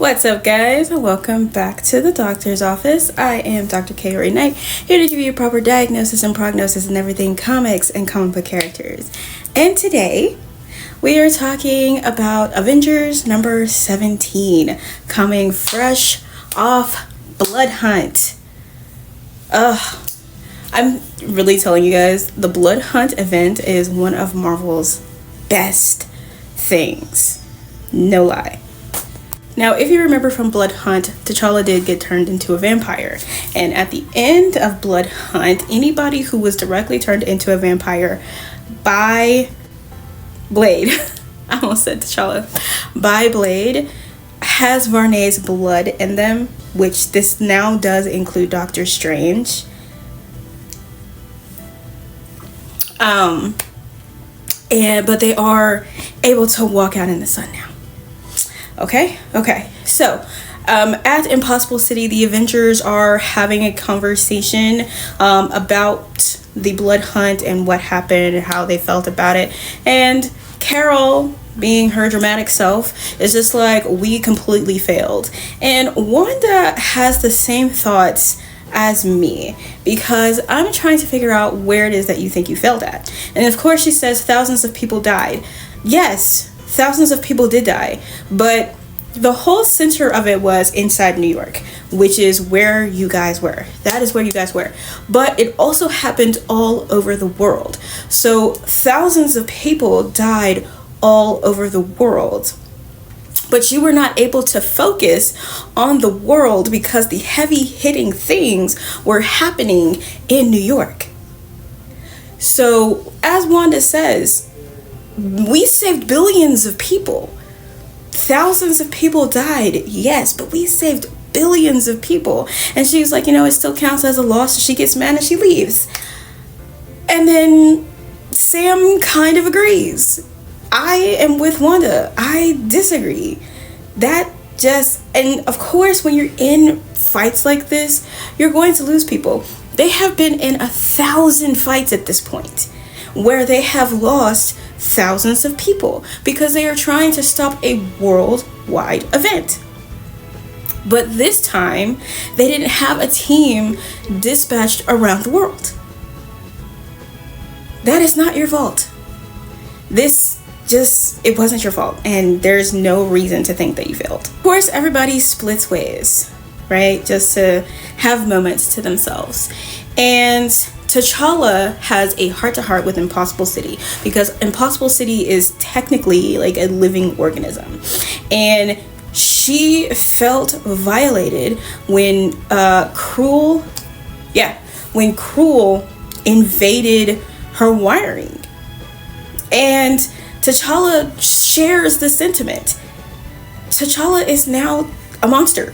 What's up, guys? Welcome back to the doctor's office. I am Dr. Kaori Knight, here to give you a proper diagnosis and prognosis and everything comics and comic book characters. And today, we are talking about Avengers number 17, coming fresh off Blood Hunt. I'm really telling you guys, the Blood Hunt event is one of Marvel's best things. No lie. Now, if you remember from Blood Hunt, T'Challa did get turned into a vampire. And at the end of Blood Hunt, anybody who was directly turned into a vampire by Blade, I almost said T'Challa, by Blade, has Varney's blood in them, which this now does include Doctor Strange. But they are able to walk out in the sun now. Okay. So, at Impossible City, the Avengers are having a conversation about the blood hunt and what happened and how they felt about it. And Carol, being her dramatic self, is just like, we completely failed. And Wanda has the same thoughts as me, because I'm trying to figure out where it is that you think you failed at. And of course she says thousands of people died. Yes, thousands of people did die, but the whole center of it was inside New York, which is where you guys were. That is where you guys were. But it also happened all over the world. So thousands of people died all over the world. But you were not able to focus on the world because the heavy hitting things were happening in New York. So, as Wanda says, we saved billions of people. Thousands of people died, yes, but we saved billions of people. And she's like, it still counts as a loss. So she gets mad and she leaves. And then Sam kind of agrees. I am with Wanda. I disagree. And of course, when you're in fights like this, you're going to lose people. They have been in 1,000 fights at this point, where they have lost thousands of people because they are trying to stop a worldwide event. But this time, they didn't have a team dispatched around the world. That is not your fault. It wasn't your fault, and there's no reason to think that you failed. Of course, everybody splits ways, right? Just to have moments to themselves. And T'Challa has a heart-to-heart with Impossible City, because Impossible City is technically like a living organism. And she felt violated when Cruel invaded her wiring. And T'Challa shares the sentiment. T'Challa is now a monster.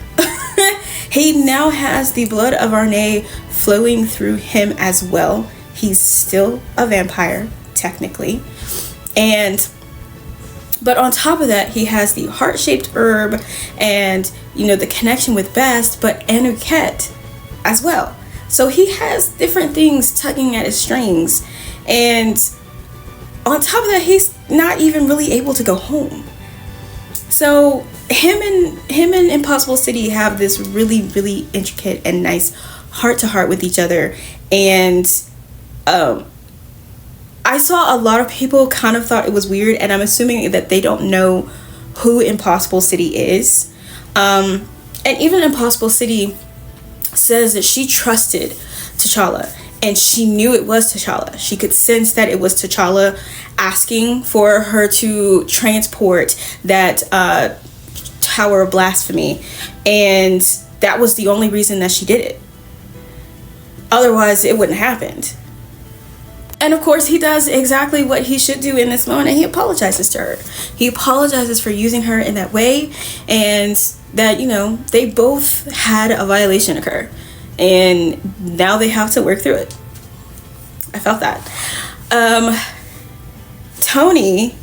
He now has the blood of Varney flowing through him as well. He's still a vampire, technically. But on top of that, he has the heart-shaped herb and, the connection with Bast, but Anuket as well. So he has different things tugging at his strings. And on top of that, he's not even really able to go home. So him and Impossible City have this really, really intricate and nice heart-to-heart with each other. And I saw a lot of people kind of thought it was weird, and I'm assuming that they don't know who Impossible City is. And even Impossible City says that she trusted T'Challa, and she knew it was T'Challa. She could sense that it was T'Challa asking for her to transport that Tower of Blasphemy, and that was the only reason that she did it. Otherwise, it wouldn't have happened. And of course, he does exactly what he should do in this moment, and he apologizes to her. He apologizes for using her in that way, and that, they both had a violation occur. And now they have to work through it. I felt that. Tony,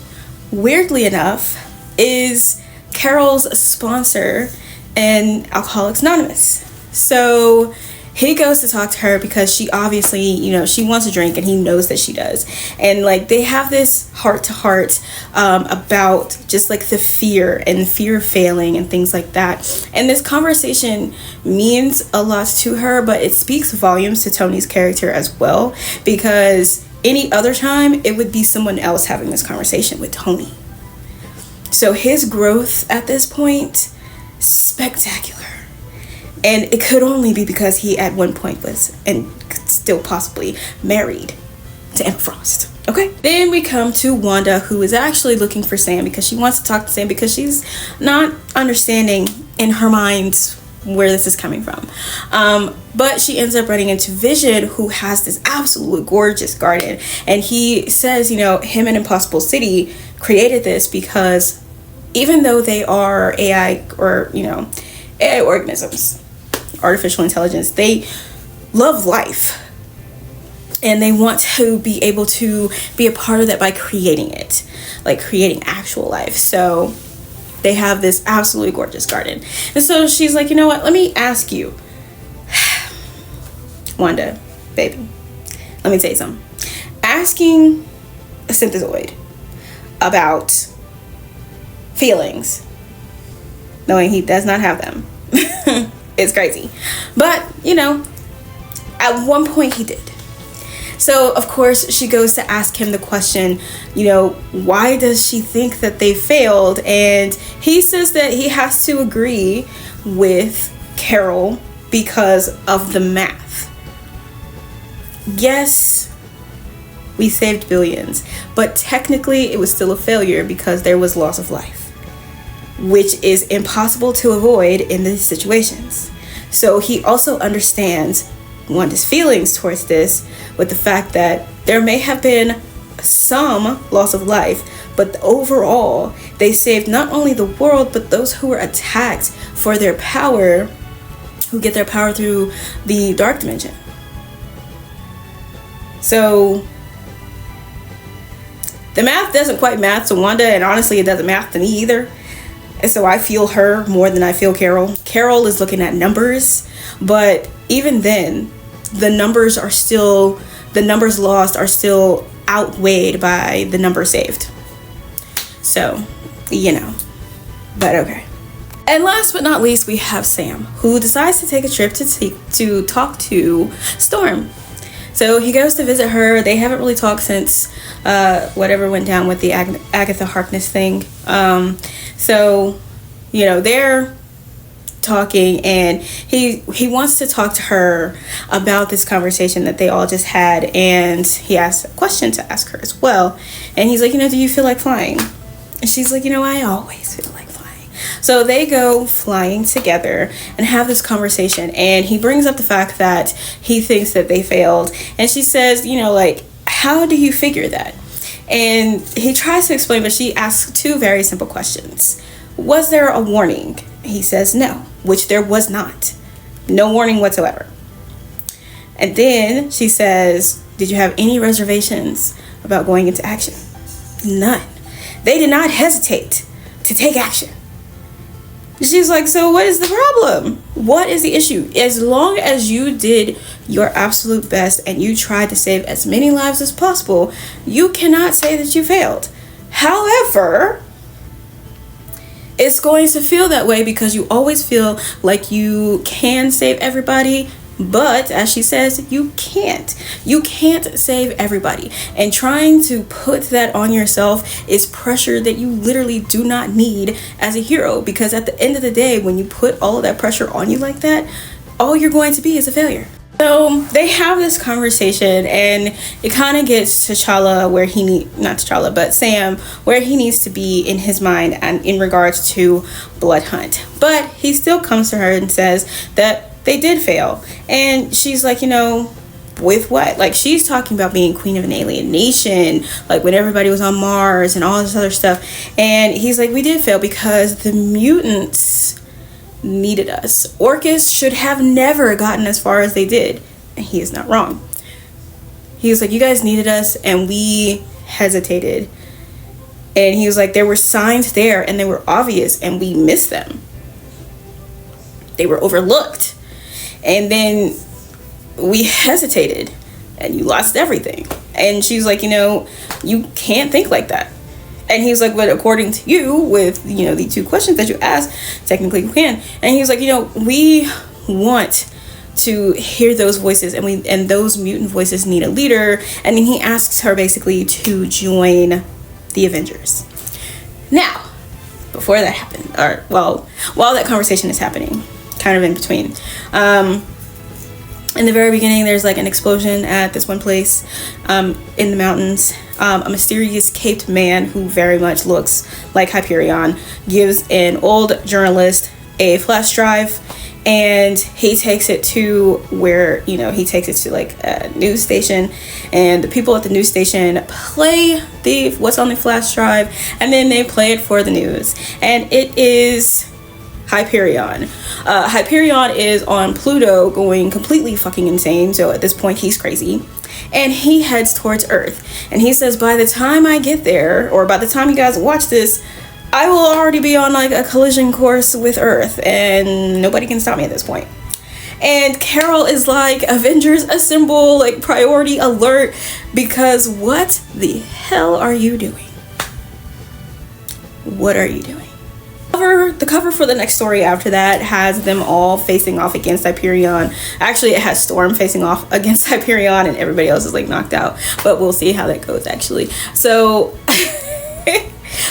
weirdly enough, is Carol's sponsor in Alcoholics Anonymous. So he goes to talk to her because she obviously, you know, she wants a drink and he knows that she does. And like they have this heart to heart about just like the fear of failing and things like that. And this conversation means a lot to her, but it speaks volumes to Tony's character as well, because any other time it would be someone else having this conversation with Tony. So his growth at this point, spectacular. And it could only be because he at one point was, and still possibly, married to Emma Frost. Okay. Then we come to Wanda, who is actually looking for Sam because she wants to talk to Sam because she's not understanding in her mind where this is coming from. But she ends up running into Vision, who has this absolutely gorgeous garden. And he says, you know, him and Impossible City created this because even though they are AI, or, you know, AI organisms, artificial intelligence, they love life and they want to be able to be a part of that by creating it, like creating actual life. So they have this absolutely gorgeous garden. And so she's like, you know what, let me ask you, Wanda, baby, let me tell you something. Asking a synthezoid about feelings, knowing he does not have them, it's crazy. But, you know, at one point he did. So, of course, she goes to ask him the question, you know, why does she think that they failed? And he says that he has to agree with Carol because of the math. Yes, we saved billions, but technically it was still a failure because there was loss of life, which is impossible to avoid in these situations. So he also understands Wanda's feelings towards this, with the fact that there may have been some loss of life, but overall they saved not only the world but those who were attacked for their power, who get their power through the dark dimension. So the math doesn't quite math to Wanda, and honestly it doesn't math to me either. And so I feel her more than I feel Carol. Carol is looking at numbers, but even then, the numbers lost are still outweighed by the numbers saved. So, you know, but okay. And last but not least, we have Sam, who decides to take a trip to talk to Storm. So he goes to visit her. They haven't really talked since whatever went down with the Agatha Harkness thing. So, you know, they're talking, and he wants to talk to her about this conversation that they all just had, and he has a question to ask her as well. And he's like, you know, do you feel like flying? And she's like, you know, I always feel like flying. So they go flying together and have this conversation, and he brings up the fact that he thinks that they failed, and she says, you know, like, how do you figure that? And he tries to explain, but she asks two very simple questions. Was there a warning? He says no, which there was not. No warning whatsoever. And then she says, did you have any reservations about going into action? None. They did not hesitate to take action. She's like, so what is the problem? What is the issue? As long as you did your absolute best and you tried to save as many lives as possible, you cannot say that you failed. However, it's going to feel that way because you always feel like you can save everybody, but as she says, you can't. You can't save everybody. And trying to put that on yourself is pressure that you literally do not need as a hero, because at the end of the day, when you put all of that pressure on you like that, all you're going to be is a failure. So they have this conversation, and it kind of gets T'Challa where not T'Challa, but Sam, where he needs to be in his mind and in regards to Blood Hunt. But he still comes to her and says that they did fail. And she's like, you know, with what? Like, she's talking about being queen of an alien nation, like when everybody was on Mars and all this other stuff. And he's like, we did fail because the mutants needed us. Orcus should have never gotten as far as they did, and he is not wrong. He was like, you guys needed us and we hesitated. And he was like, there were signs there and they were obvious and we missed them. They were overlooked. And then we hesitated and you lost everything. And she's like, you can't think like that. And he's like, but according to you, with, the 2 questions that you asked, technically you can. And he's like, we want to hear those voices, and those mutant voices need a leader. And then he asks her basically to join the Avengers. Now, before that happened, or while that conversation is happening, kind of in between, in the very beginning, there's like an explosion at this one place in the mountains. A mysterious caped man who very much looks like Hyperion gives an old journalist a flash drive, and he takes it to where, he takes it to like a news station, and the people at the news station play what's on the flash drive, and then they play it for the news, and it is Hyperion. Hyperion is on Pluto going completely fucking insane, so at this point he's crazy, and he heads towards Earth, and he says, by the time I get there, or by the time you guys watch this, I will already be on like a collision course with Earth, and nobody can stop me at this point. And Carol is like, Avengers assemble, like priority alert, because what the hell are you doing? What are you doing? The cover for the next story after that has them all facing off against Hyperion. Actually, it has Storm facing off against Hyperion, and everybody else is like knocked out, but we'll see how that goes actually. So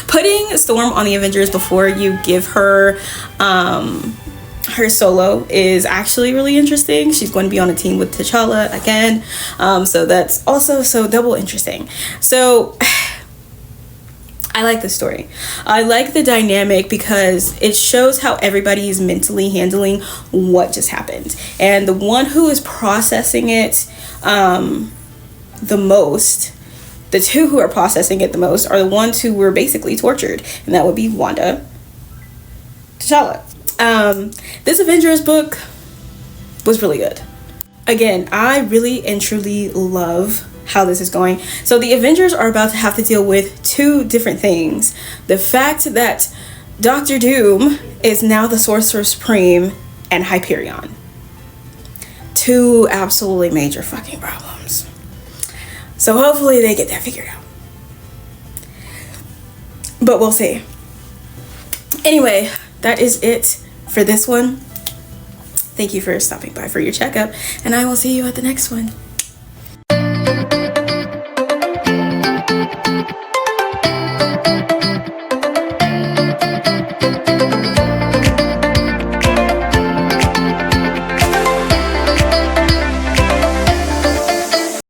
putting Storm on the Avengers before you give her her solo is actually really interesting. She's going to be on a team with T'Challa again, so that's also so double interesting. So I like this story. I like the dynamic because it shows how everybody is mentally handling what just happened. And the one who is processing it the most, the 2 who are processing it the most are the ones who were basically tortured. And that would be Wanda, T'Challa. This Avengers book was really good. Again, I really and truly love how this is going. So the Avengers are about to have to deal with 2 different things. The fact that Doctor Doom is now the Sorcerer Supreme, and Hyperion. 2 absolutely major fucking problems. So hopefully they get that figured out. But we'll see. Anyway, that is it for this one. Thank you for stopping by for your checkup, and I will see you at the next one.